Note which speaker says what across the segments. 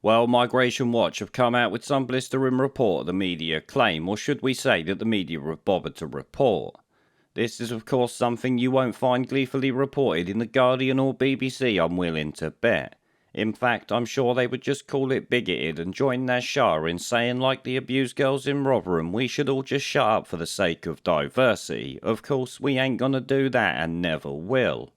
Speaker 1: Well, Migration Watch have come out with some blistering report the media claim, or should we say that the media have bothered to report. This is of course something you won't find gleefully reported in The Guardian or BBC, I'm willing to bet. In fact, I'm sure they would just call it bigoted and join their Shah in saying, like the abused girls in Rotherham, we should all just shut up for the sake of diversity. Of course, we ain't gonna do that and never will.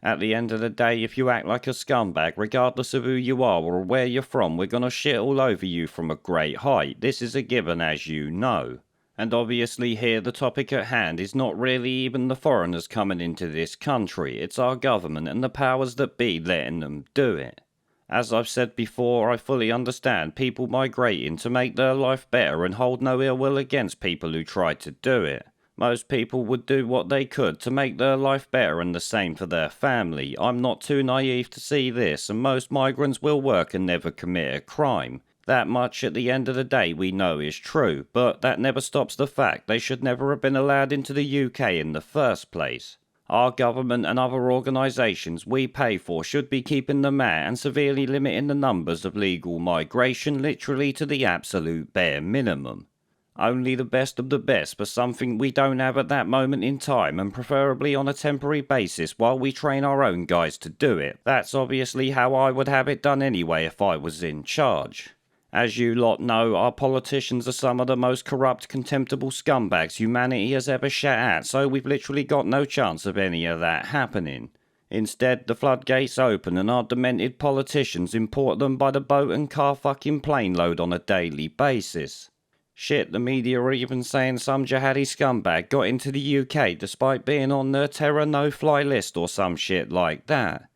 Speaker 1: At the end of the day, if you act like a scumbag, regardless of who you are or where you're from, we're gonna shit all over you from a great height. This is a given, as you know. And obviously here the topic at hand is not really even the foreigners coming into this country, it's our government and the powers that be letting them do it. As I've said before, I fully understand people migrating to make their life better and hold no ill will against people who try to do it. Most people would do what they could to make their life better and the same for their family. I'm not too naive to see this, and most migrants will work and never commit a crime. That much at the end of the day we know is true, but that never stops the fact they should never have been allowed into the UK in the first place. Our government and other organisations we pay for should be keeping them out and severely limiting the numbers of legal migration literally to the absolute bare minimum. Only the best of the best for something we don't have at that moment in time, and preferably on a temporary basis while we train our own guys to do it. That's obviously how I would have it done anyway if I was in charge. As you lot know, our politicians are some of the most corrupt, contemptible scumbags humanity has ever shat at, so we've literally got no chance of any of that happening. Instead, the floodgates open and our demented politicians import them by the boat and car fucking plane load on a daily basis. Shit, the media are even saying some jihadi scumbag got into the UK despite being on their terror no-fly list or some shit like that.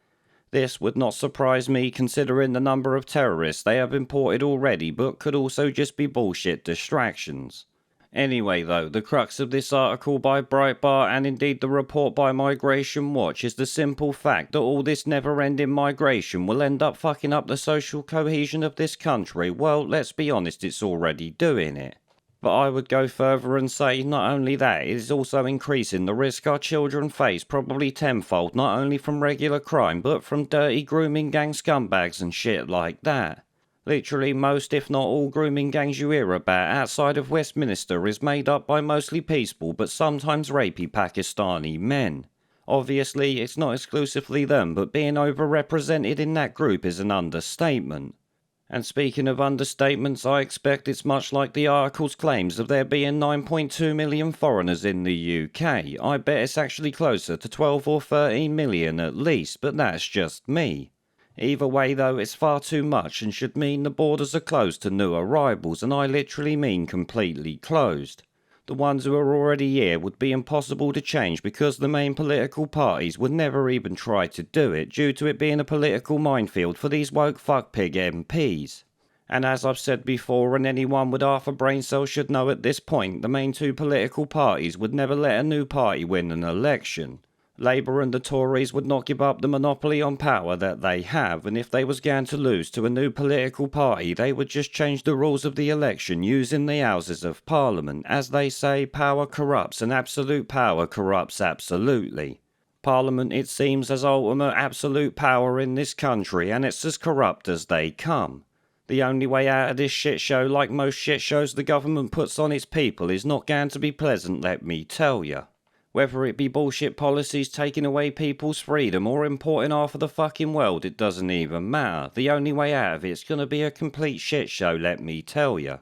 Speaker 1: This would not surprise me considering the number of terrorists they have imported already, but could also just be bullshit distractions. Anyway though, the crux of this article by Breitbart and indeed the report by Migration Watch is the simple fact that all this never-ending migration will end up fucking up the social cohesion of this country. Well, let's be honest, it's already doing it. But I would go further and say not only that, it is also increasing the risk our children face probably tenfold, not only from regular crime, but from dirty grooming gang scumbags and shit like that. Literally most, if not all, grooming gangs you hear about outside of Westminster is made up by mostly peaceful but sometimes rapey Pakistani men. Obviously, it's not exclusively them, but being overrepresented in that group is an understatement. And speaking of understatements, I expect it's much like the article's claims of there being 9.2 million foreigners in the UK. I bet it's actually closer to 12 or 13 million at least, but that's just me. Either way though, it's far too much and should mean the borders are closed to new arrivals, and I literally mean completely closed. The ones who are already here would be impossible to change because the main political parties would never even try to do it due to it being a political minefield for these woke fuckpig MPs. And as I've said before, and anyone with half a brain cell should know at this point, the main two political parties would never let a new party win an election. Labour and the Tories would not give up the monopoly on power that they have, and if they was going to lose to a new political party, they would just change the rules of the election using the Houses of Parliament. As they say, power corrupts, and absolute power corrupts absolutely. Parliament, it seems, has ultimate absolute power in this country, and it's as corrupt as they come. The only way out of this shit show, like most shit shows the government puts on its people, is not going to be pleasant, let me tell ya. Whether it be bullshit policies taking away people's freedom or importing half of the fucking world, it doesn't even matter. The only way out of it's gonna be a complete shit show, let me tell ya.